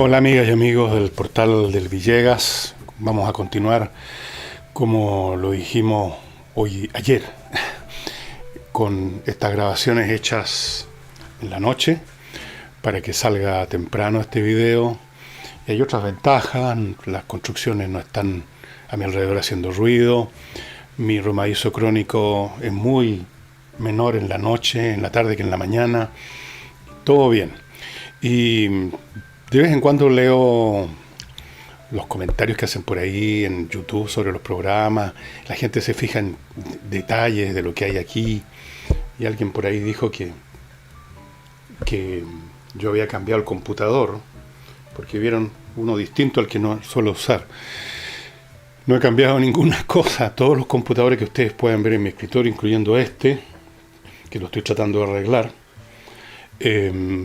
Hola amigas y amigos del portal del Villegas. Vamos a continuar como lo dijimos ayer, con estas grabaciones hechas en la noche para que salga temprano este video. Y hay otras ventajas: las construcciones no están a mi alrededor haciendo ruido, mi romadizo crónico es muy menor en la noche, en la tarde que en la mañana, todo bien. Y de vez en cuando leo los comentarios que hacen por ahí en YouTube sobre los programas. La gente se fija en detalles de lo que hay aquí. Y alguien por ahí dijo que yo había cambiado el computador porque vieron uno distinto al que no suelo usar. No he cambiado ninguna cosa. Todos los computadores que ustedes pueden ver en mi escritorio, incluyendo este, que lo estoy tratando de arreglar,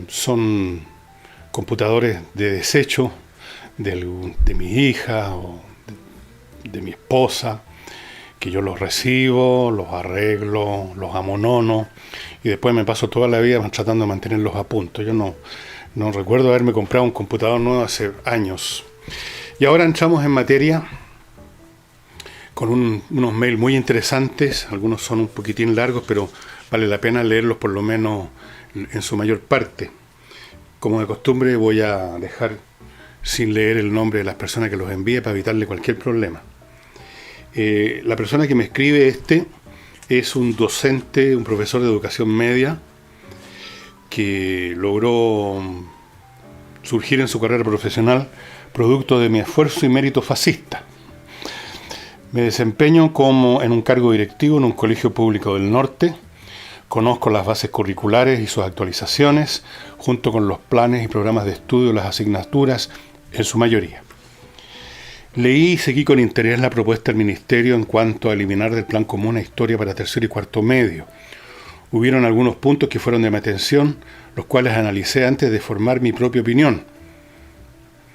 son computadores de desecho de mi hija o de mi esposa, que yo los recibo, los arreglo, los amonono y después me paso toda la vida tratando de mantenerlos a punto. Yo no recuerdo haberme comprado un computador nuevo hace años. Y ahora entramos en materia con unos mails muy interesantes. Algunos son un poquitín largos, pero vale la pena leerlos por lo menos en su mayor parte. Como de costumbre, voy a dejar sin leer el nombre de las personas que los envíe para evitarle cualquier problema. La persona que me escribe es un docente, un profesor de educación media que logró surgir en su carrera profesional producto de mi esfuerzo y mérito fascista. Me desempeño en un cargo directivo en un colegio público del norte. Conozco las bases curriculares y sus actualizaciones, junto con los planes y programas de estudio de las asignaturas, en su mayoría. Leí y seguí con interés la propuesta del Ministerio en cuanto a eliminar del plan común a historia para tercero y cuarto medio. Hubieron algunos puntos que fueron de mi atención, los cuales analicé antes de formar mi propia opinión,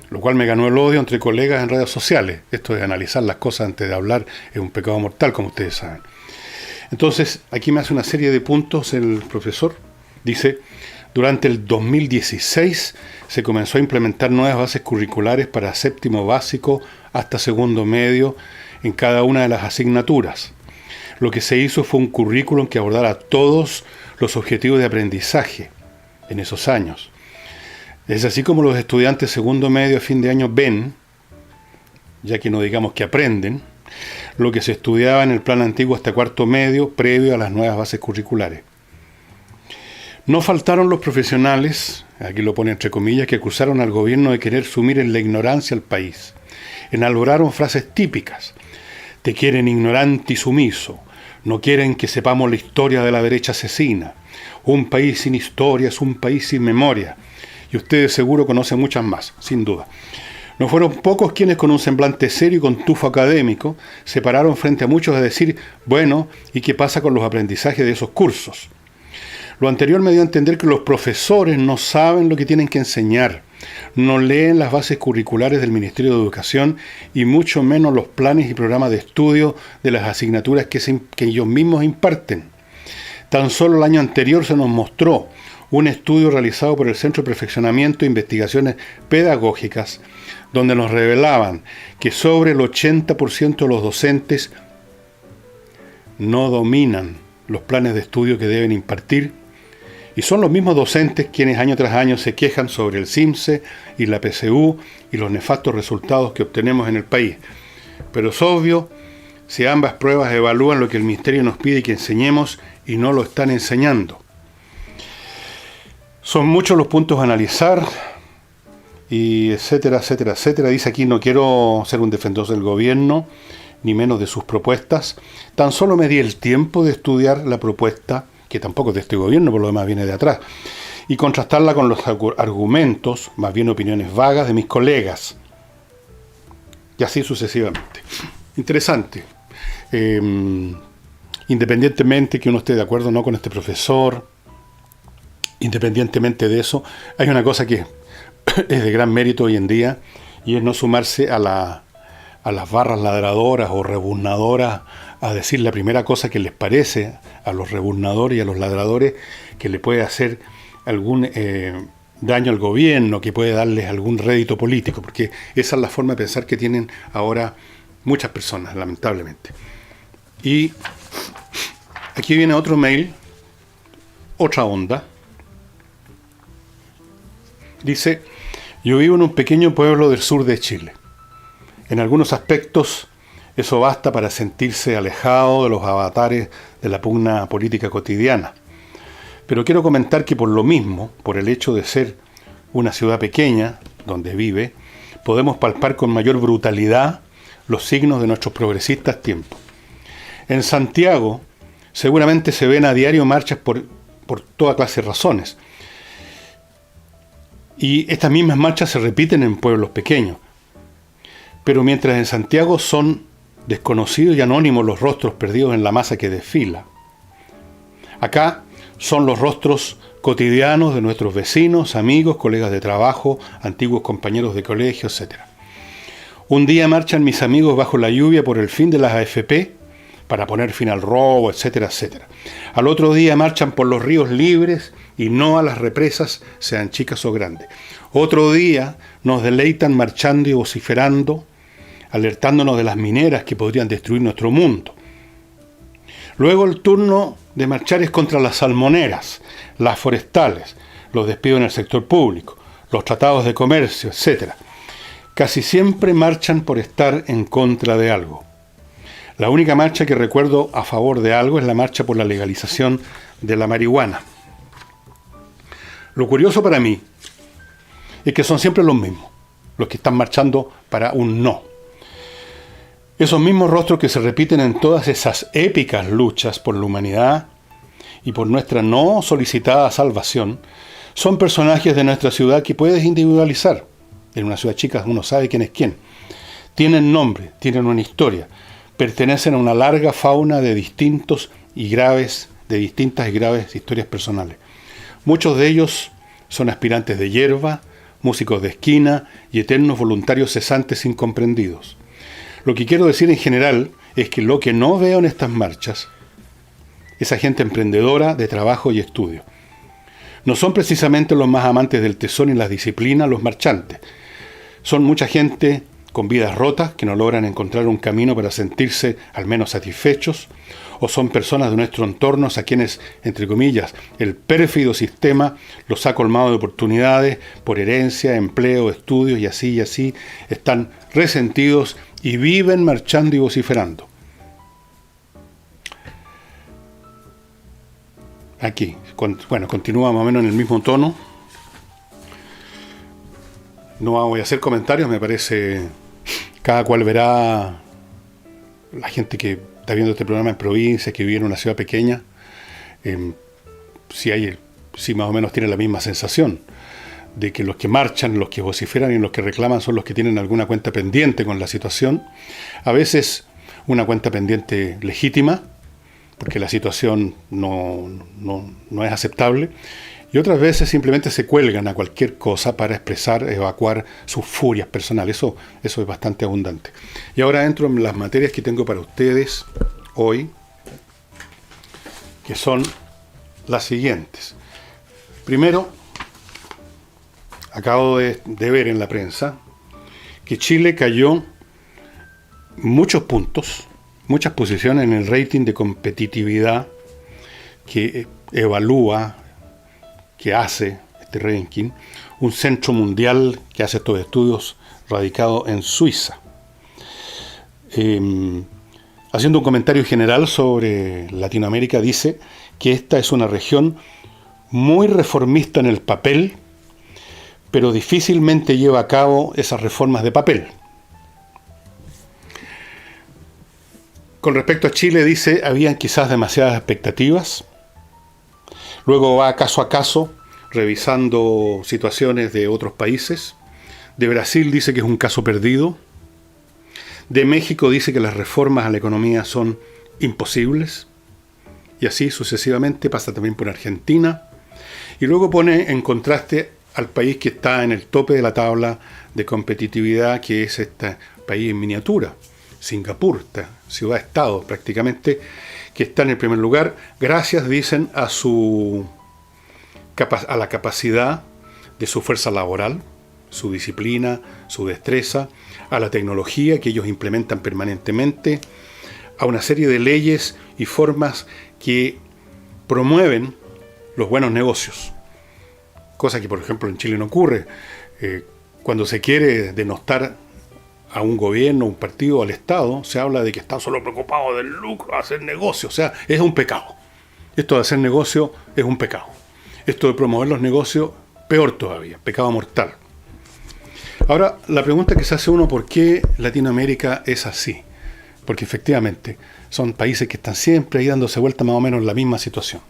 lo cual me ganó el odio entre colegas en redes sociales. Esto de analizar las cosas antes de hablar es un pecado mortal, como ustedes saben. Entonces, aquí me hace una serie de puntos el profesor. Dice: durante el 2016 se comenzó a implementar nuevas bases curriculares para séptimo básico hasta segundo medio en cada una de las asignaturas. Lo que se hizo fue un currículum que abordara todos los objetivos de aprendizaje en esos años. Es así como los estudiantes segundo medio a fin de año ven, ya que no digamos que aprenden, lo que se estudiaba en el plan antiguo hasta cuarto medio, previo a las nuevas bases curriculares. No faltaron los profesionales, aquí lo pone entre comillas, que acusaron al gobierno de querer sumir en la ignorancia al país. Enalboraron frases típicas: te quieren ignorante y sumiso, no quieren que sepamos la historia de la derecha asesina, un país sin historia es un país sin memoria. Y ustedes seguro conocen muchas más, sin duda. No fueron pocos quienes, con un semblante serio y con tufo académico, se pararon frente a muchos a decir: bueno, ¿y qué pasa con los aprendizajes de esos cursos? Lo anterior me dio a entender que los profesores no saben lo que tienen que enseñar, no leen las bases curriculares del Ministerio de Educación y mucho menos los planes y programas de estudio de las asignaturas que ellos mismos imparten. Tan solo el año anterior se nos mostró un estudio realizado por el Centro de Perfeccionamiento e Investigaciones Pedagógicas, donde nos revelaban que sobre el 80% de los docentes no dominan los planes de estudio que deben impartir, y son los mismos docentes quienes año tras año se quejan sobre el CIMSE y la PSU y los nefastos resultados que obtenemos en el país. Pero es obvio, si ambas pruebas evalúan lo que el Ministerio nos pide que enseñemos y no lo están enseñando. Son muchos los puntos a analizar, y etcétera, etcétera, etcétera. Dice aquí: no quiero ser un defensor del gobierno, ni menos de sus propuestas. Tan solo me di el tiempo de estudiar la propuesta, que tampoco es de este gobierno, por lo demás viene de atrás, y contrastarla con los argumentos, más bien opiniones vagas, de mis colegas. Y así sucesivamente. Interesante. Independientemente que uno esté de acuerdo o no con este profesor, independientemente de eso, hay una cosa que es de gran mérito hoy en día, y es no sumarse a las barras ladradoras o rebuznadoras a decir la primera cosa que les parece a los rebuznadores y a los ladradores que le puede hacer algún daño al gobierno, que puede darles algún rédito político, porque esa es la forma de pensar que tienen ahora muchas personas, lamentablemente. Y aquí viene otro mail, otra onda. Dice: yo vivo en un pequeño pueblo del sur de Chile. En algunos aspectos eso basta para sentirse alejado de los avatares de la pugna política cotidiana. Pero quiero comentar que por lo mismo, por el hecho de ser una ciudad pequeña, donde vive, podemos palpar con mayor brutalidad los signos de nuestros progresistas tiempos. En Santiago seguramente se ven a diario marchas por toda clase de razones. Y estas mismas marchas se repiten en pueblos pequeños. Pero mientras en Santiago son desconocidos y anónimos los rostros perdidos en la masa que desfila, acá son los rostros cotidianos de nuestros vecinos, amigos, colegas de trabajo, antiguos compañeros de colegio, etc. Un día marchan mis amigos bajo la lluvia por el fin de las AFP para poner fin al robo, etcétera, etcétera. Al otro día marchan por los ríos libres y no a las represas, sean chicas o grandes. Otro día nos deleitan marchando y vociferando, alertándonos de las mineras que podrían destruir nuestro mundo. Luego el turno de marchar es contra las salmoneras, las forestales, los despidos en el sector público, los tratados de comercio, etc. Casi siempre marchan por estar en contra de algo. La única marcha que recuerdo a favor de algo es la marcha por la legalización de la marihuana. Lo curioso para mí es que son siempre los mismos, los que están marchando para un no. Esos mismos rostros que se repiten en todas esas épicas luchas por la humanidad y por nuestra no solicitada salvación, son personajes de nuestra ciudad que puedes individualizar. En una ciudad chica uno sabe quién es quién. Tienen nombre, tienen una historia, pertenecen a una larga fauna de distintas y graves historias personales. Muchos de ellos son aspirantes de hierba, músicos de esquina y eternos voluntarios cesantes incomprendidos. Lo que quiero decir en general es que lo que no veo en estas marchas es a gente emprendedora de trabajo y estudio. No son precisamente los más amantes del tesón y las disciplinas los marchantes. Son mucha gente con vidas rotas que no logran encontrar un camino para sentirse al menos satisfechos, o son personas de nuestro entorno a quienes, entre comillas, el pérfido sistema los ha colmado de oportunidades por herencia, empleo, estudios y así, están resentidos y viven marchando y vociferando. Aquí, continúa más o menos en el mismo tono. No voy a hacer comentarios, me parece, cada cual verá, la gente que está viendo este programa en provincias, que vive en una ciudad pequeña, si más o menos tiene la misma sensación de que los que marchan, los que vociferan y los que reclaman son los que tienen alguna cuenta pendiente con la situación. A veces una cuenta pendiente legítima, porque la situación no es aceptable, y otras veces simplemente se cuelgan a cualquier cosa para expresar, evacuar sus furias personales. Eso es bastante abundante. Y ahora entro en las materias que tengo para ustedes hoy, que son las siguientes. Primero, acabo de ver en la prensa que Chile cayó muchos puntos, muchas posiciones en el rating de competitividad que evalúa, que hace este ranking, un centro mundial que hace estos estudios radicado en Suiza. Haciendo un comentario general sobre Latinoamérica, dice que esta es una región muy reformista en el papel, pero difícilmente lleva a cabo esas reformas de papel. Con respecto a Chile, dice, habían quizás demasiadas expectativas. Luego va caso a caso, revisando situaciones de otros países. De Brasil dice que es un caso perdido. De México dice que las reformas a la economía son imposibles. Y así sucesivamente pasa también por Argentina. Y luego pone en contraste al país que está en el tope de la tabla de competitividad, que es este país en miniatura, Singapur, esta ciudad-estado prácticamente, que está en el primer lugar, gracias, dicen, a la capacidad de su fuerza laboral, su disciplina, su destreza, a la tecnología que ellos implementan permanentemente, a una serie de leyes y formas que promueven los buenos negocios. Cosa que, por ejemplo, en Chile no ocurre. Cuando se quiere denostar a un gobierno, un partido, al Estado, se habla de que están solo preocupados del lucro, hacer negocio. O sea, es un pecado. Esto de hacer negocio es un pecado. Esto de promover los negocios, peor todavía, pecado mortal. Ahora, la pregunta que se hace uno, ¿por qué Latinoamérica es así? Porque efectivamente son países que están siempre ahí dándose vuelta más o menos en la misma situación.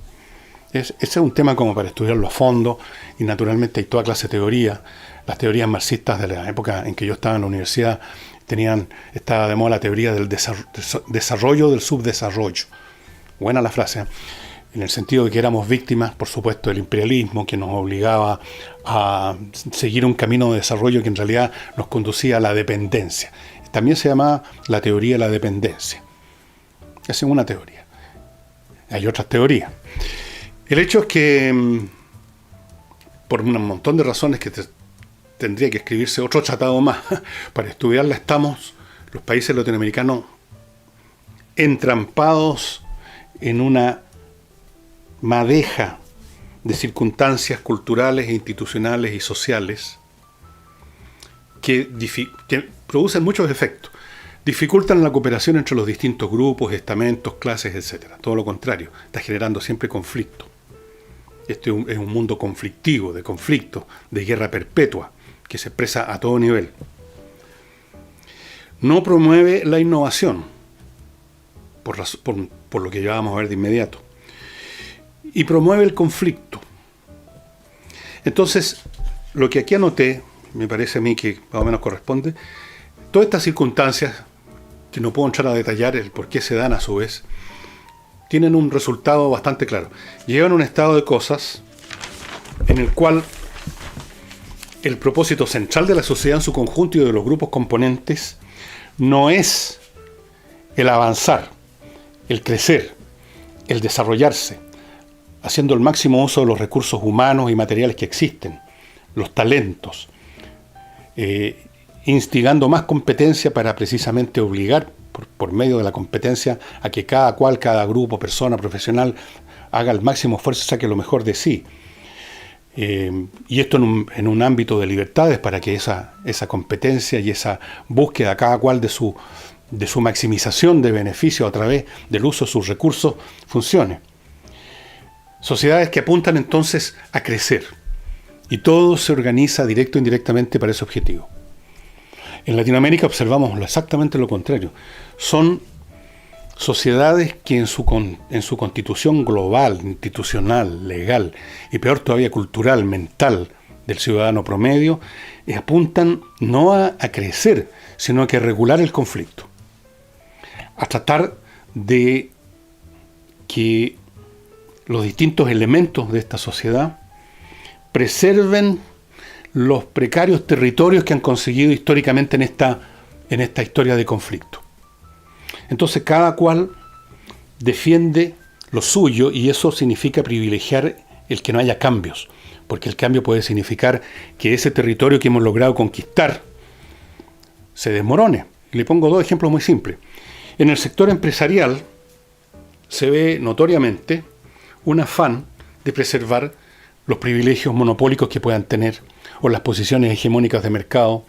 Ese es un tema como para estudiarlo a fondo, y naturalmente hay toda clase de teoría. Las teorías marxistas de la época en que yo estaba en la universidad estaba de moda la teoría del desarrollo del subdesarrollo. Buena la frase, ¿eh? En el sentido de que éramos víctimas, por supuesto, del imperialismo, que nos obligaba a seguir un camino de desarrollo que en realidad nos conducía a la dependencia. También se llama la teoría de la dependencia. Esa es una teoría. Hay otras teorías. El hecho es que, por un montón de razones que tendría que escribirse otro tratado más para estudiarla, estamos, los países latinoamericanos, entrampados en una madeja de circunstancias culturales, institucionales y sociales que producen muchos efectos. Dificultan la cooperación entre los distintos grupos, estamentos, clases, etc. Todo lo contrario, está generando siempre conflicto. Este es un mundo conflictivo, de conflicto, de guerra perpetua, que se expresa a todo nivel. No promueve la innovación, por lo que ya vamos a ver de inmediato. Y promueve el conflicto. Entonces, lo que aquí anoté, me parece a mí que más o menos corresponde, todas estas circunstancias, que no puedo entrar a detallar el por qué se dan a su vez, tienen un resultado bastante claro. Llevan a un estado de cosas en el cual el propósito central de la sociedad en su conjunto y de los grupos componentes no es el avanzar, el crecer, el desarrollarse, haciendo el máximo uso de los recursos humanos y materiales que existen, los talentos, instigando más competencia para precisamente obligar, por medio de la competencia, a que cada cual, cada grupo, persona, profesional, haga el máximo esfuerzo y saque lo mejor de sí. Y esto en un ámbito de libertades, para que esa competencia y esa búsqueda, cada cual de su maximización de beneficio a través del uso de sus recursos, funcione. Sociedades que apuntan entonces a crecer, y todo se organiza directo e indirectamente para ese objetivo. En Latinoamérica observamos exactamente lo contrario. Son sociedades que en su constitución global, institucional, legal y peor todavía cultural, mental del ciudadano promedio, apuntan no a crecer, sino a que regular el conflicto, a tratar de que los distintos elementos de esta sociedad preserven los precarios territorios que han conseguido históricamente en esta historia de conflicto. Entonces cada cual defiende lo suyo, y eso significa privilegiar el que no haya cambios, porque el cambio puede significar que ese territorio que hemos logrado conquistar se desmorone. Y le pongo dos ejemplos muy simples. En el sector empresarial se ve notoriamente un afán de preservar los privilegios monopólicos que puedan tener, o las posiciones hegemónicas de mercado,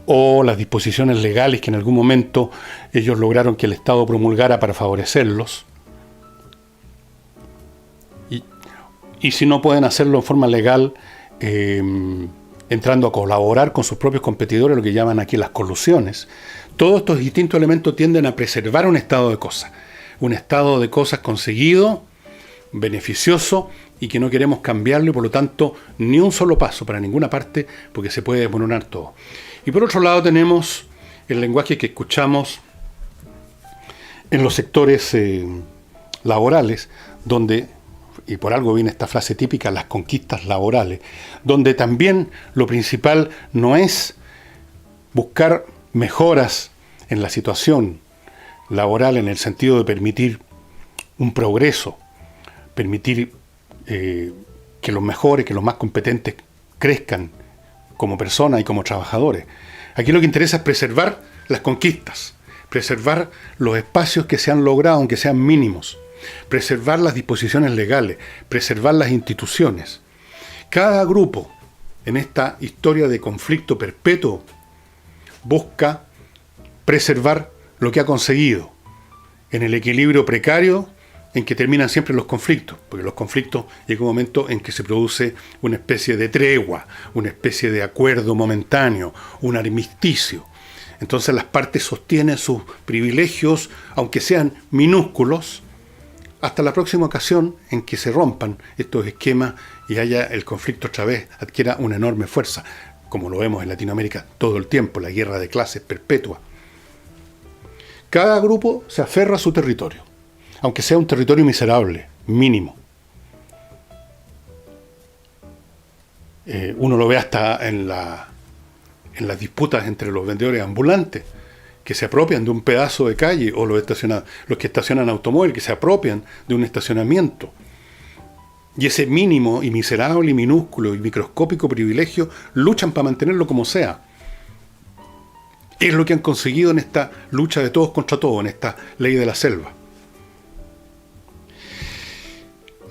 o las disposiciones legales que en algún momento ellos lograron que el Estado promulgara para favorecerlos. Y si no pueden hacerlo en forma legal, entrando a colaborar con sus propios competidores, lo que llaman aquí las colusiones. Todos estos distintos elementos tienden a preservar un estado de cosas conseguido, beneficioso, y que no queremos cambiarlo, y por lo tanto ni un solo paso para ninguna parte, porque se puede desmoronar todo. Y por otro lado tenemos el lenguaje que escuchamos en los sectores laborales, donde, y por algo viene esta frase típica, las conquistas laborales, donde también lo principal no es buscar mejoras en la situación laboral en el sentido de permitir un progreso, permitir que los mejores, que los más competentes crezcan como personas y como trabajadores. Aquí lo que interesa es preservar las conquistas, preservar los espacios que se han logrado, aunque sean mínimos, preservar las disposiciones legales, preservar las instituciones. Cada grupo en esta historia de conflicto perpetuo busca preservar lo que ha conseguido en el equilibrio precario en que terminan siempre los conflictos, porque los conflictos llega un momento en que se produce una especie de tregua, una especie de acuerdo momentáneo, un armisticio. Entonces las partes sostienen sus privilegios, aunque sean minúsculos, hasta la próxima ocasión en que se rompan estos esquemas y haya el conflicto otra vez, adquiera una enorme fuerza, como lo vemos en Latinoamérica todo el tiempo, la guerra de clases perpetua. Cada grupo se aferra a su territorio, aunque sea un territorio miserable, mínimo. Uno lo ve hasta en las disputas entre los vendedores ambulantes, que se apropian de un pedazo de calle, o los que estacionan automóvil, que se apropian de un estacionamiento. Y ese mínimo y miserable y minúsculo y microscópico privilegio luchan para mantenerlo como sea. Es lo que han conseguido en esta lucha de todos contra todos, en esta ley de la selva.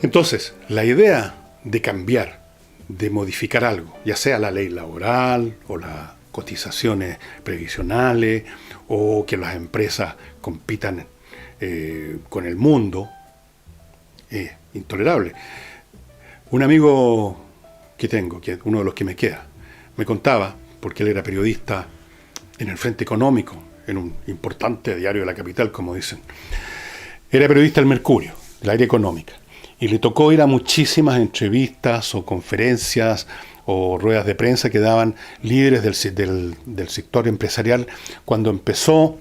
Entonces, la idea de cambiar, de modificar algo, ya sea la ley laboral o las cotizaciones previsionales o que las empresas compitan con el mundo, es intolerable. Un amigo que tengo, que es uno de los que me queda, me contaba, porque él era periodista en el Frente Económico, en un importante diario de la capital, como dicen. Era periodista del Mercurio, del área económica, y le tocó ir a muchísimas entrevistas o conferencias o ruedas de prensa que daban líderes del sector empresarial cuando empezó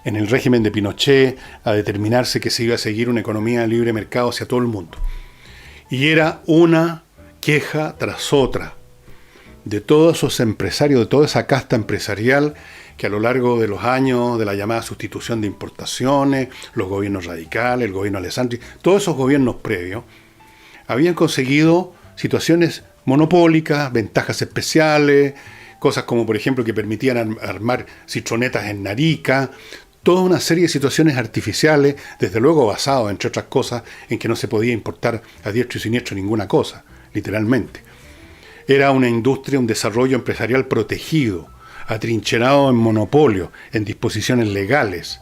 en el régimen de Pinochet a determinarse que se iba a seguir una economía de libre mercado hacia todo el mundo. Y era una queja tras otra de todos esos empresarios, de toda esa casta empresarial que a lo largo de los años de la llamada sustitución de importaciones, los gobiernos radicales, el gobierno Alessandri, todos esos gobiernos previos, habían conseguido situaciones monopólicas, ventajas especiales, cosas como por ejemplo que permitían armar citronetas en Narica, toda una serie de situaciones artificiales, desde luego basadas, entre otras cosas, en que no se podía importar a diestro y siniestro ninguna cosa, literalmente. Era una industria, un desarrollo empresarial protegido, atrincherado en monopolio, en disposiciones legales.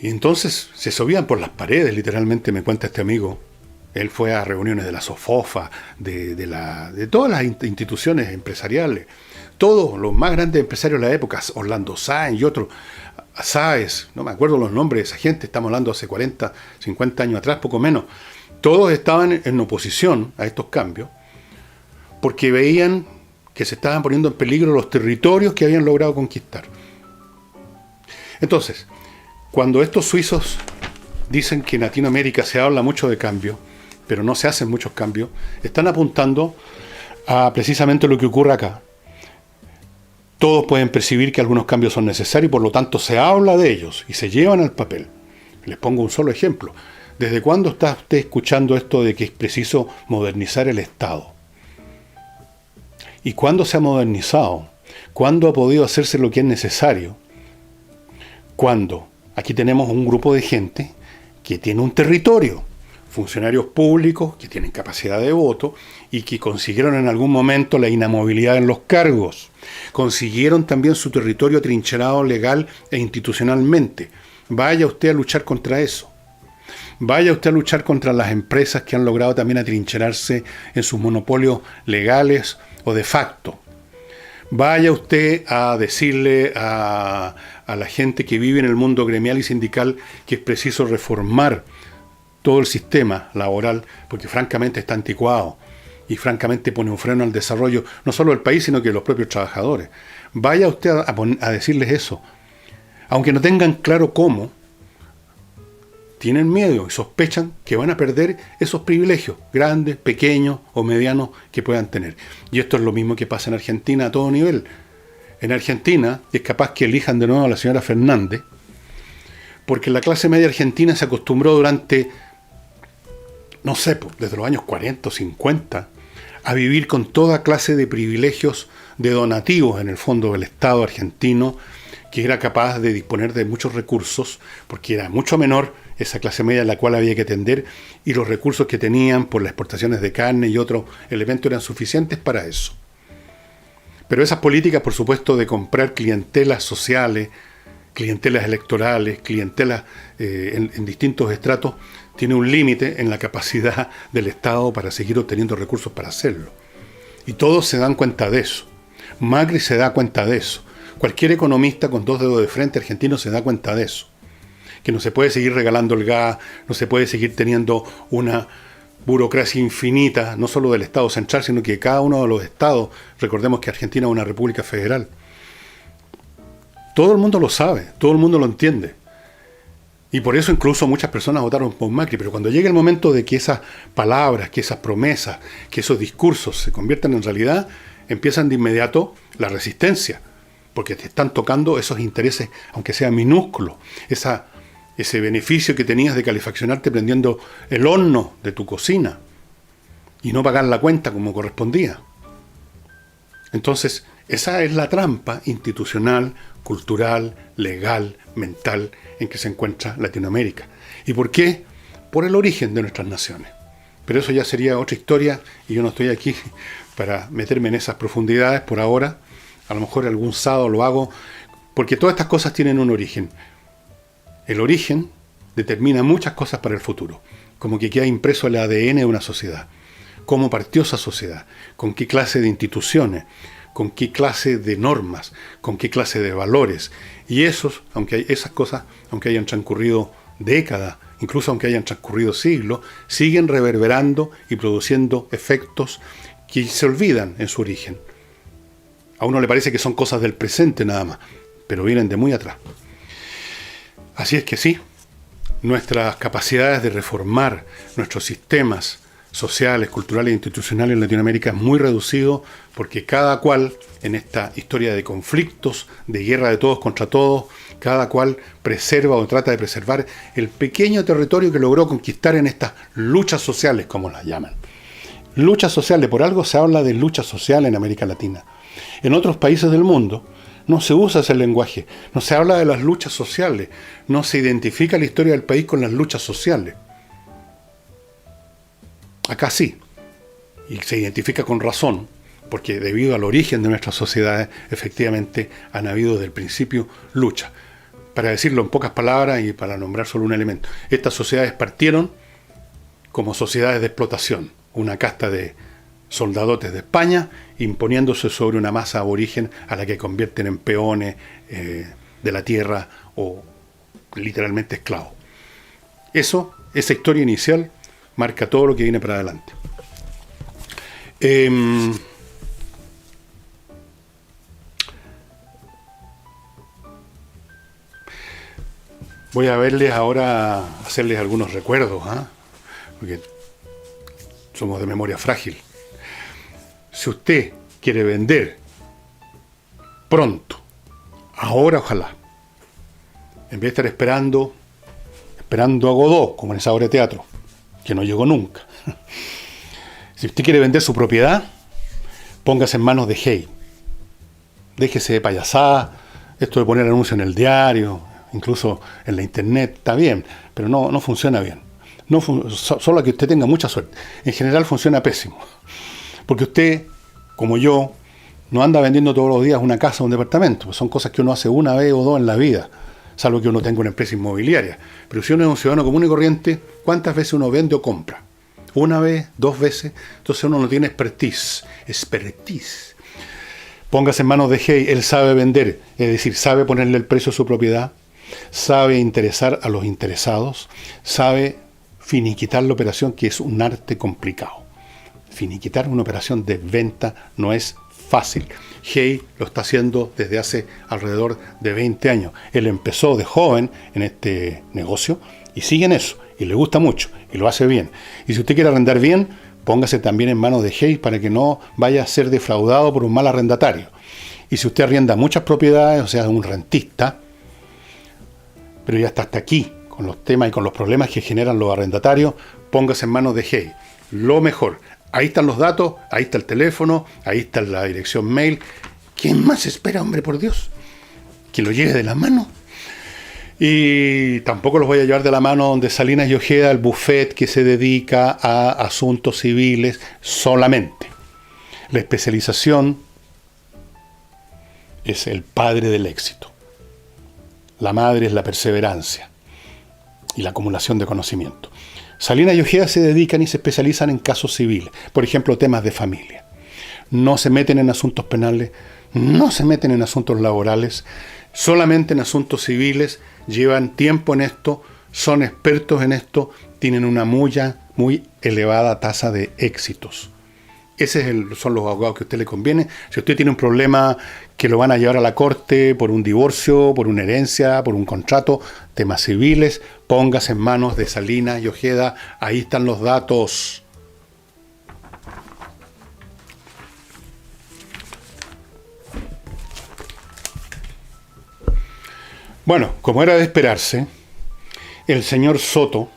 Y entonces se subían por las paredes, literalmente, me cuenta este amigo. Él fue a reuniones de la SOFOFA, de todas las instituciones empresariales. Todos los más grandes empresarios de la época, Orlando Sáenz y otros, Sáez, no me acuerdo los nombres de esa gente, estamos hablando hace 40, 50 años atrás, poco menos. Todos estaban en oposición a estos cambios porque veían que se estaban poniendo en peligro los territorios que habían logrado conquistar. Entonces, cuando estos suizos dicen que en Latinoamérica se habla mucho de cambio, pero no se hacen muchos cambios, están apuntando a precisamente lo que ocurre acá. Todos pueden percibir que algunos cambios son necesarios y por lo tanto se habla de ellos y se llevan al papel. Les pongo un solo ejemplo. ¿Desde cuándo está usted escuchando esto de que es preciso modernizar el Estado? ¿Y cuándo se ha modernizado? ¿Cuándo ha podido hacerse lo que es necesario? Cuando aquí tenemos un grupo de gente que tiene un territorio, funcionarios públicos que tienen capacidad de voto y que consiguieron en algún momento la inamovilidad en los cargos. Consiguieron también su territorio atrincherado legal e institucionalmente. Vaya usted a luchar contra eso. Vaya usted a luchar contra las empresas que han logrado también atrincherarse en sus monopolios legales o de facto. Vaya usted a decirle a la gente que vive en el mundo gremial y sindical que es preciso reformar todo el sistema laboral porque francamente está anticuado y francamente pone un freno al desarrollo no solo del país sino que de los propios trabajadores. Vaya usted a decirles eso. Aunque no tengan claro cómo, tienen miedo y sospechan que van a perder esos privilegios, grandes, pequeños o medianos que puedan tener. Y esto es lo mismo que pasa en Argentina a todo nivel. En Argentina es capaz que elijan de nuevo a la señora Fernández, porque la clase media argentina se acostumbró durante, no sé, desde los años 40 o 50, a vivir con toda clase de privilegios, de donativos en el fondo del Estado argentino, que era capaz de disponer de muchos recursos, porque era mucho menor esa clase media a la cual había que atender, y los recursos que tenían por las exportaciones de carne y otros elementos eran suficientes para eso. Pero esas políticas, por supuesto, de comprar clientelas sociales, clientelas electorales, clientelas en distintos estratos, tiene un límite en la capacidad del Estado para seguir obteniendo recursos para hacerlo. Y todos se dan cuenta de eso. Macri se da cuenta de eso. Cualquier economista con dos dedos de frente argentino se da cuenta de eso. Que no se puede seguir regalando el gas, no se puede seguir teniendo una burocracia infinita, no solo del Estado central, sino que cada uno de los estados, recordemos que Argentina es una república federal. Todo el mundo lo sabe, todo el mundo lo entiende. Y por eso incluso muchas personas votaron por Macri, pero cuando llegue el momento de que esas palabras, que esas promesas, que esos discursos se conviertan en realidad, empiezan de inmediato la resistencia, porque te están tocando esos intereses, aunque sea minúsculos, ese beneficio que tenías de calefaccionarte prendiendo el horno de tu cocina y no pagar la cuenta como correspondía. Entonces, esa es la trampa institucional, cultural, legal, mental en que se encuentra Latinoamérica. ¿Y por qué? Por el origen de nuestras naciones. Pero eso ya sería otra historia y yo no estoy aquí para meterme en esas profundidades por ahora. A lo mejor algún sábado lo hago, porque todas estas cosas tienen un origen. El origen determina muchas cosas para el futuro, como que queda impreso el ADN de una sociedad. Cómo partió esa sociedad, con qué clase de instituciones, con qué clase de normas, con qué clase de valores. Y esas cosas, aunque hayan transcurrido décadas, incluso aunque hayan transcurrido siglos, siguen reverberando y produciendo efectos que se olvidan en su origen. A uno le parece que son cosas del presente nada más, pero vienen de muy atrás. Así es que sí, nuestras capacidades de reformar nuestros sistemas sociales, culturales e institucionales en Latinoamérica es muy reducido porque cada cual en esta historia de conflictos, de guerra de todos contra todos, cada cual preserva o trata de preservar el pequeño territorio que logró conquistar en estas luchas sociales, como las llaman. Luchas sociales, por algo se habla de lucha social en América Latina. En otros países del mundo no se usa ese lenguaje, no se habla de las luchas sociales, no se identifica la historia del país con las luchas sociales. Acá sí, y se identifica con razón, porque debido al origen de nuestras sociedades, efectivamente han habido desde el principio luchas. Para decirlo en pocas palabras y para nombrar solo un elemento, estas sociedades partieron como sociedades de explotación, una casta de soldadotes de España imponiéndose sobre una masa aborigen a la que convierten en peones de la tierra o literalmente esclavos. Esa historia inicial marca todo lo que viene para adelante. Voy a verles ahora, hacerles algunos recuerdos, porque somos de memoria frágil. Si usted quiere vender pronto, ahora ojalá, en vez de estar esperando a Godot, como en esa obra de teatro, que no llegó nunca. Si usted quiere vender su propiedad, póngase en manos de Hey. Déjese de payasada, esto de poner anuncios en el diario, incluso en la internet, está bien, pero no funciona bien. Solo que usted tenga mucha suerte. En general funciona pésimo. Porque usted, como yo, no anda vendiendo todos los días una casa o un departamento. Pues son cosas que uno hace una vez o dos en la vida, salvo que uno tenga una empresa inmobiliaria. Pero si uno es un ciudadano común y corriente, ¿cuántas veces uno vende o compra? Una vez, dos veces. Entonces uno no tiene expertise. Póngase en manos de Hey. Él sabe vender, es decir, sabe ponerle el precio a su propiedad, sabe interesar a los interesados, sabe finiquitar la operación, que es un arte complicado. Finiquitar una operación de venta no es fácil. Hey lo está haciendo desde hace alrededor de 20 años. Él empezó de joven en este negocio y sigue en eso, y le gusta mucho, y lo hace bien. Y si usted quiere arrendar bien, póngase también en manos de Hey para que no vaya a ser defraudado por un mal arrendatario. Y si usted arrienda muchas propiedades, o sea, es un rentista, pero ya está hasta aquí con los temas y con los problemas que generan los arrendatarios, póngase en manos de Hey. Lo mejor, Ahí están los datos, ahí está el teléfono, ahí está la dirección mail. ¿Quién más espera, hombre, por Dios? Que lo lleve de la mano. Y tampoco los voy a llevar de la mano donde Salinas y Ojeda, el buffet que se dedica a asuntos civiles solamente. La especialización es el padre del éxito. La madre es la perseverancia y la acumulación de conocimiento. Salinas y Ojeda se dedican y se especializan en casos civiles, por ejemplo, temas de familia. No se meten en asuntos penales, no se meten en asuntos laborales, solamente en asuntos civiles. Llevan tiempo en esto, son expertos en esto, tienen una muy elevada tasa de éxitos. Esos son los abogados que a usted le conviene. Si usted tiene un problema que lo van a llevar a la corte por un divorcio, por una herencia, por un contrato, temas civiles, póngase en manos de Salinas y Ojeda. Ahí están los datos. Bueno, como era de esperarse, el señor Soto,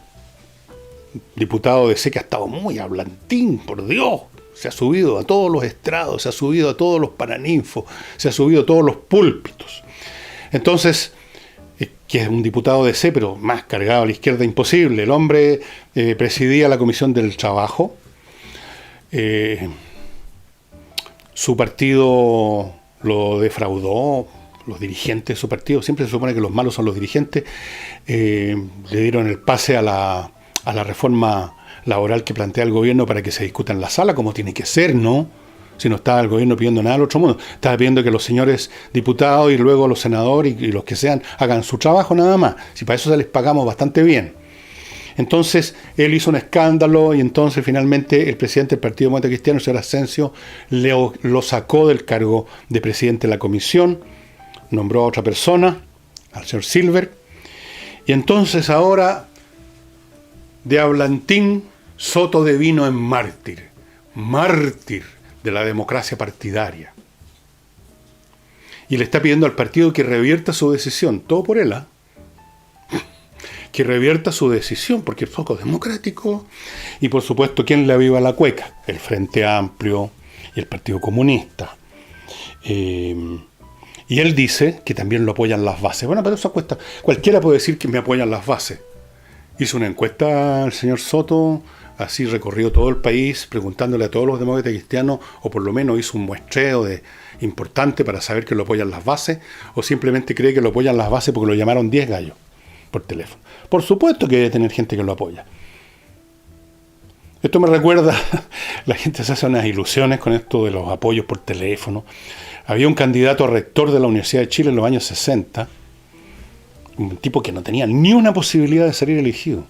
diputado de C, que ha estado muy hablantín, por Dios, se ha subido a todos los estrados, se ha subido a todos los paraninfos, se ha subido a todos los púlpitos. Entonces, que es un diputado de C, pero más cargado a la izquierda imposible, el hombre presidía la Comisión del Trabajo, su partido lo defraudó. Los dirigentes de su partido, siempre se supone que los malos son los dirigentes, le dieron el pase a la reforma laboral que plantea el gobierno para que se discuta en la sala, como tiene que ser, ¿no? Si no estaba el gobierno pidiendo nada al otro mundo, estaba pidiendo que los señores diputados y luego los senadores y los que sean hagan su trabajo nada más, si para eso se les pagamos bastante bien. Entonces, él hizo un escándalo y entonces finalmente el presidente del Partido Demócrata Cristiano, el señor Asensio, lo sacó del cargo de presidente de la comisión, nombró a otra persona, al señor Silver, y entonces ahora, de hablantín, Soto devino en mártir de la democracia partidaria. Y le está pidiendo al partido que revierta su decisión, todo por él, que revierta su decisión, porque es poco democrático, y por supuesto, ¿quién le aviva la cueca? El Frente Amplio y el Partido Comunista. Y él dice que también lo apoyan las bases. Bueno, pero eso cuesta. Cualquiera puede decir que me apoyan las bases. Hizo una encuesta al señor Soto, así recorrió todo el país, preguntándole a todos los demócratas cristianos, o por lo menos hizo un muestreo importante para saber que lo apoyan las bases, o simplemente cree que lo apoyan las bases porque lo llamaron 10 gallos por teléfono. Por supuesto que debe tener gente que lo apoya. Esto me recuerda, la gente se hace unas ilusiones con esto de los apoyos por teléfono. Había un candidato a rector de la Universidad de Chile en los años 60, un tipo que no tenía ni una posibilidad de salir elegido.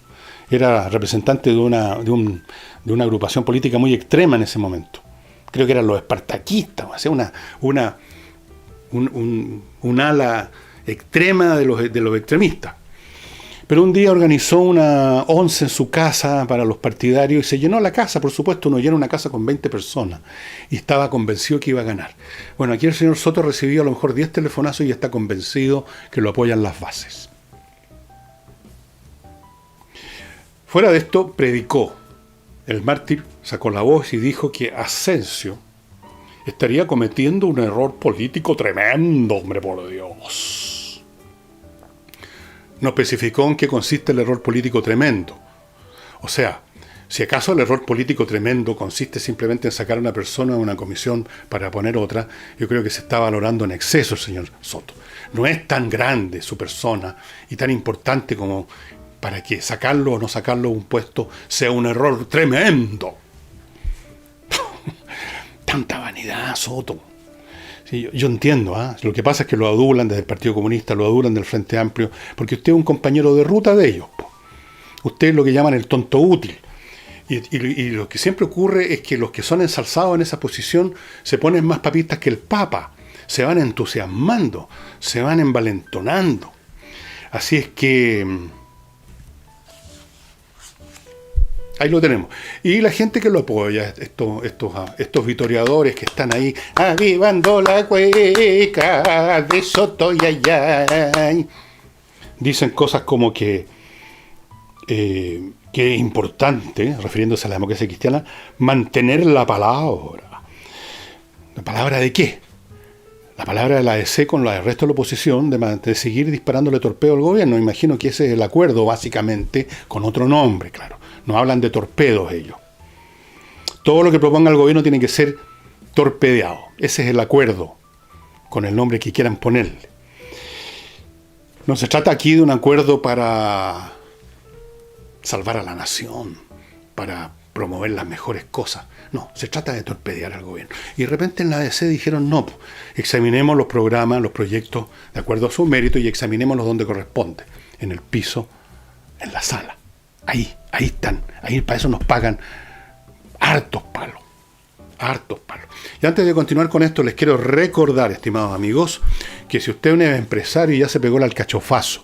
Era representante de una agrupación política muy extrema en ese momento. Creo que eran los espartaquistas, o sea, un ala extrema de los extremistas. Pero un día organizó una once en su casa para los partidarios y se llenó la casa, por supuesto, uno llena una casa con 20 personas y estaba convencido que iba a ganar. Bueno, aquí el señor Soto recibió a lo mejor 10 telefonazos y ya está convencido que lo apoyan las bases. Fuera de esto, predicó. El mártir sacó la voz y dijo que Asensio estaría cometiendo un error político tremendo, hombre, por Dios. No especificó en qué consiste el error político tremendo. O sea, si acaso el error político tremendo consiste simplemente en sacar a una persona de una comisión para poner otra, yo creo que se está valorando en exceso el señor Soto. No es tan grande su persona y tan importante como para que sacarlo o no sacarlo de un puesto sea un error tremendo. Tanta vanidad, Soto. Sí, yo entiendo, lo que pasa es que lo adulan desde el Partido Comunista, lo adulan del Frente Amplio, porque usted es un compañero de ruta de ellos. Usted es lo que llaman el tonto útil. Y lo que siempre ocurre es que los que son ensalzados en esa posición se ponen más papistas que el Papa, se van entusiasmando, se van envalentonando. Así es que ahí lo tenemos. Y la gente que lo apoya, estos vitoriadores que están ahí avivando la cueca de Soto y Ayay, dicen cosas como que que es importante, refiriéndose a la democracia cristiana, mantener la palabra. ¿La palabra de qué? La palabra de la ADC con la del resto de la oposición de seguir disparándole torpedo al gobierno. Imagino que ese es el acuerdo, básicamente, con otro nombre, claro. No hablan de torpedos ellos. Todo lo que proponga el gobierno tiene que ser torpedeado. Ese es el acuerdo, con el nombre que quieran ponerle. No se trata aquí de un acuerdo para salvar a la nación, para promover las mejores cosas. No, se trata de torpedear al gobierno. Y de repente en la ADC dijeron, no, examinemos los programas, los proyectos de acuerdo a su mérito y examinémoslos donde corresponde, en el piso, en la sala. Ahí están. Ahí para eso nos pagan hartos palos. Hartos palos. Y antes de continuar con esto, les quiero recordar, estimados amigos, que si usted es un empresario y ya se pegó el alcachofazo,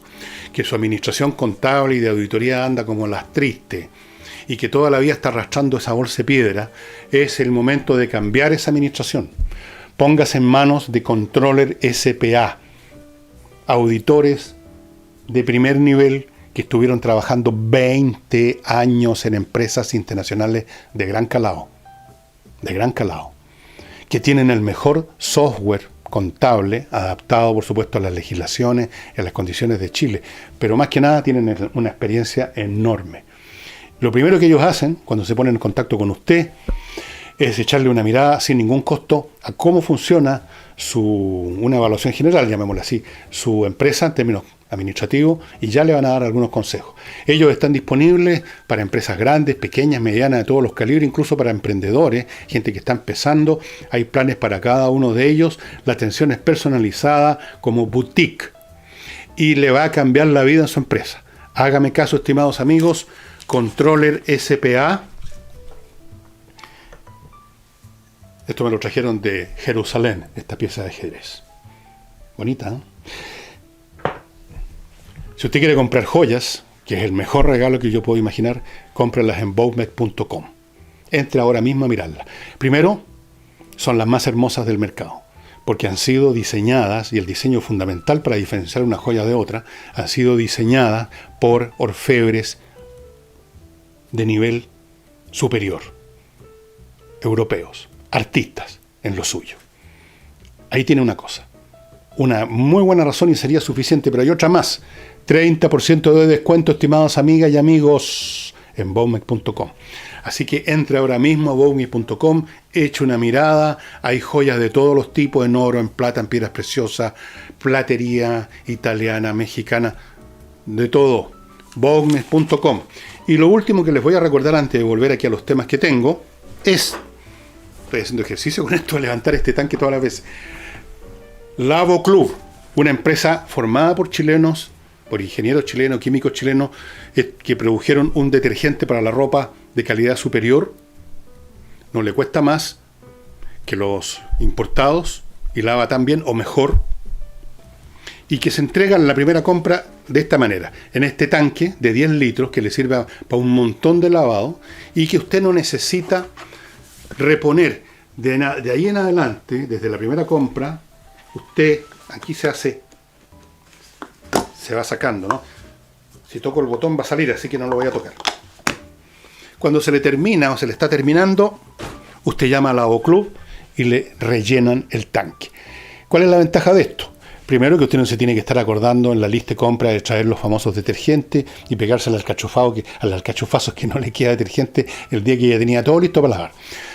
que su administración contable y de auditoría anda como las tristes, y que toda la vida está arrastrando esa bolsa de piedra, es el momento de cambiar esa administración. Póngase en manos de Controller SPA, auditores de primer nivel que estuvieron trabajando 20 años en empresas internacionales de gran calado, que tienen el mejor software contable, adaptado por supuesto a las legislaciones y a las condiciones de Chile, pero más que nada tienen una experiencia enorme. Lo primero que ellos hacen cuando se ponen en contacto con usted es echarle una mirada sin ningún costo a cómo funciona una evaluación general, llamémosla así, su empresa en términos administrativos, y ya le van a dar algunos consejos. Ellos están disponibles para empresas grandes, pequeñas, medianas, de todos los calibres, incluso para emprendedores, gente que está empezando. Hay planes para cada uno de ellos. La atención es personalizada como boutique y le va a cambiar la vida en su empresa. Hágame caso, estimados amigos. Controller SPA. Esto me lo trajeron de Jerusalén, esta pieza de ajedrez. Bonita, ¿no? Si usted quiere comprar joyas, que es el mejor regalo que yo puedo imaginar, cómpralas en bowmec.com. Entre ahora mismo a mirarlas. Primero, son las más hermosas del mercado, porque han sido diseñadas, y el diseño fundamental para diferenciar una joya de otra, han sido diseñadas por orfebres de nivel superior, europeos, artistas en lo suyo. Ahí tiene una cosa, una muy buena razón y sería suficiente, pero hay otra más. 30% de descuento, estimadas amigas y amigos, en bowmec.com. Así que entre ahora mismo a bowmec.com, eche una mirada. Hay joyas de todos los tipos, en oro, en plata, en piedras preciosas, platería italiana, mexicana, de todo. bowmec.com. Y lo último que les voy a recordar antes de volver aquí a los temas que tengo es, estoy haciendo ejercicio con esto de levantar este tanque todas las veces, Lavo Club, una empresa formada por chilenos, por ingenieros chilenos, químicos chilenos, que produjeron un detergente para la ropa de calidad superior. No le cuesta más que los importados y lava tan bien o mejor. Y que se entrega en la primera compra de esta manera, en este tanque de 10 litros que le sirve para un montón de lavado y que usted no necesita reponer. De ahí en adelante, desde la primera compra, usted, aquí se va sacando, ¿no? Si toco el botón va a salir, así que no lo voy a tocar. Cuando se le termina o se le está terminando, usted llama a Lavo Club y le rellenan el tanque. ¿Cuál es la ventaja de esto? Primero, que usted no se tiene que estar acordando en la lista de compra de traer los famosos detergentes y pegarse al alcachofazo que no le queda detergente el día que ya tenía todo listo para lavar.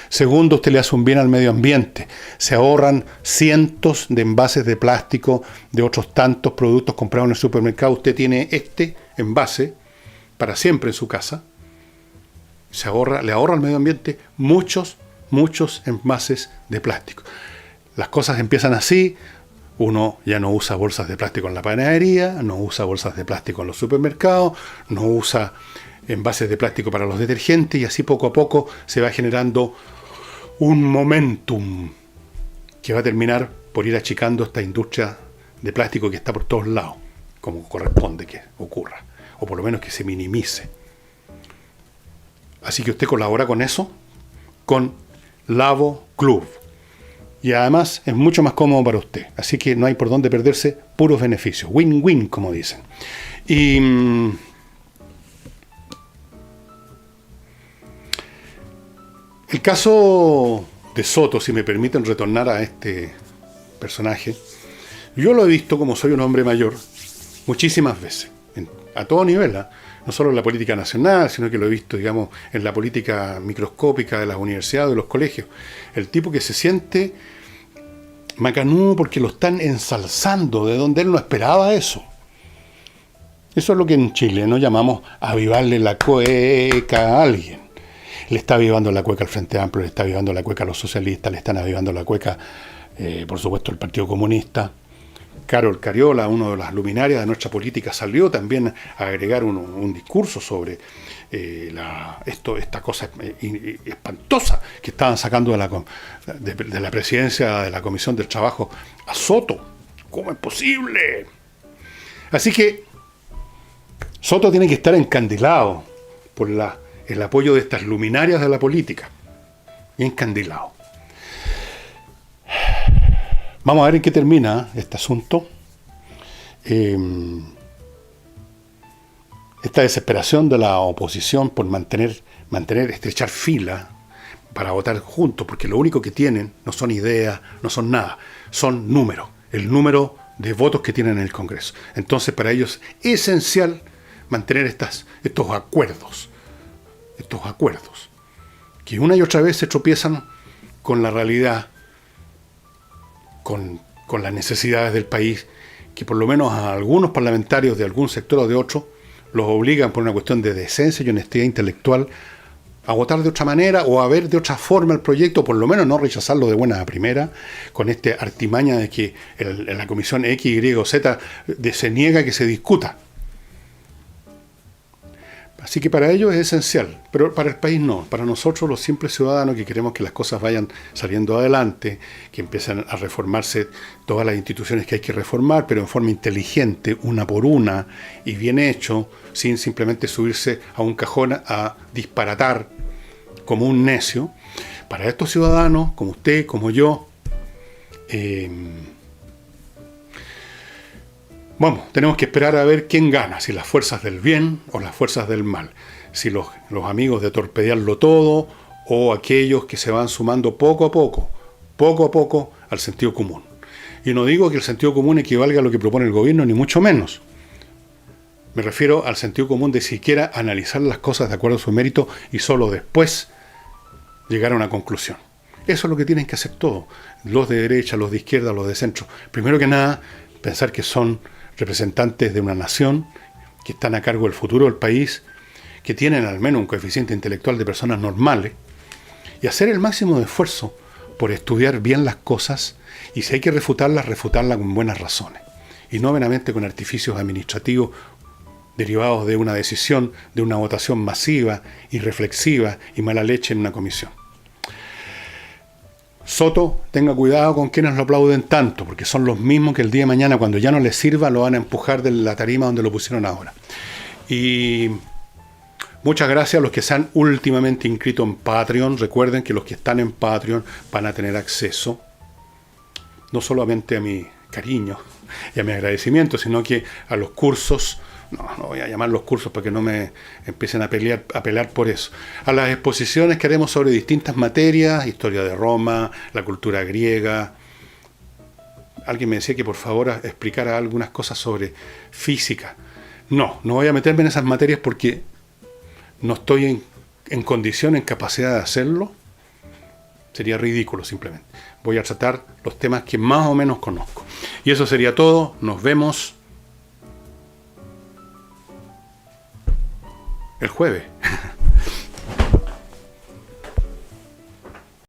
Segundo, usted le hace un bien al medio ambiente. Se ahorran cientos de envases de plástico de otros tantos productos comprados en el supermercado. Usted tiene este envase para siempre en su casa. Le ahorra al medio ambiente muchos envases de plástico. Las cosas empiezan así. Uno ya no usa bolsas de plástico en la panadería, no usa bolsas de plástico en los supermercados, no usa envases de plástico para los detergentes, y así poco a poco se va generando un momentum que va a terminar por ir achicando esta industria de plástico que está por todos lados, como corresponde que ocurra, o por lo menos que se minimice. Así que usted colabora con eso, con Lavo Club. Y además es mucho más cómodo para usted. Así que no hay por dónde perderse, puros beneficios. Win-win, como dicen. Y El caso de Soto, si me permiten retornar a este personaje, yo lo he visto, como soy un hombre mayor, muchísimas veces, a todo nivel, ¿eh? No solo en la política nacional, sino que lo he visto, digamos, en la política microscópica de las universidades, de los colegios. El tipo que se siente macanudo porque lo están ensalzando, de donde él no esperaba eso. Eso es lo que en Chile no llamamos avivarle la cueca a alguien. Le está avivando la cueca al Frente Amplio, le está avivando la cueca a los socialistas, le están avivando la cueca, por supuesto, al Partido Comunista. Carol Cariola, una de las luminarias de nuestra política, salió también a agregar un discurso sobre esta cosa espantosa que estaban sacando de la presidencia de la Comisión del Trabajo a Soto. ¿Cómo es posible? Así que Soto tiene que estar encandilado por el apoyo de estas luminarias de la política. Encandilado. Vamos a ver en qué termina este asunto. Esta desesperación de la oposición por estrechar fila para votar juntos, porque lo único que tienen no son ideas, no son nada, son números, el número de votos que tienen en el Congreso. Entonces, para ellos es esencial mantener estos acuerdos, que una y otra vez se tropiezan con la realidad, con las necesidades del país, que por lo menos a algunos parlamentarios de algún sector o de otro los obligan por una cuestión de decencia y honestidad intelectual a votar de otra manera o a ver de otra forma el proyecto, o por lo menos no rechazarlo de buena a primera, con esta artimaña de que en la comisión X, Y o Z se niega que se discuta. Así que para ellos es esencial, pero para el país no. Para nosotros, los simples ciudadanos que queremos que las cosas vayan saliendo adelante, que empiecen a reformarse todas las instituciones que hay que reformar, pero en forma inteligente, una por una, y bien hecho, sin simplemente subirse a un cajón a disparatar como un necio. Para estos ciudadanos, como usted, como yo, bueno, tenemos que esperar a ver quién gana, si las fuerzas del bien o las fuerzas del mal, si los amigos de torpedearlo todo o aquellos que se van sumando poco a poco al sentido común. Y no digo que el sentido común equivalga a lo que propone el gobierno, ni mucho menos. Me refiero al sentido común de siquiera analizar las cosas de acuerdo a su mérito y solo después llegar a una conclusión. Eso es lo que tienen que hacer todos, los de derecha, los de izquierda, los de centro. Primero que nada, pensar que son representantes de una nación, que están a cargo del futuro del país, que tienen al menos un coeficiente intelectual de personas normales, y hacer el máximo de esfuerzo por estudiar bien las cosas, y si hay que refutarlas con buenas razones, y no meramente con artificios administrativos derivados de una decisión, de una votación masiva, irreflexiva y mala leche en una comisión. Soto, tenga cuidado con quienes lo aplauden tanto, porque son los mismos que el día de mañana, cuando ya no les sirva, lo van a empujar de la tarima donde lo pusieron ahora. Y muchas gracias a los que se han últimamente inscrito en Patreon. Recuerden que los que están en Patreon van a tener acceso no solamente a mi cariño y a mi agradecimiento, sino que a los cursos. No voy a llamar los cursos para que no me empiecen a pelear por eso. A las exposiciones que haremos sobre distintas materias, historia de Roma, la cultura griega. Alguien me decía que por favor explicara algunas cosas sobre física. No voy a meterme en esas materias porque no estoy en condición, en capacidad de hacerlo. Sería ridículo simplemente. Voy a tratar los temas que más o menos conozco. Y eso sería todo. Nos vemos el jueves.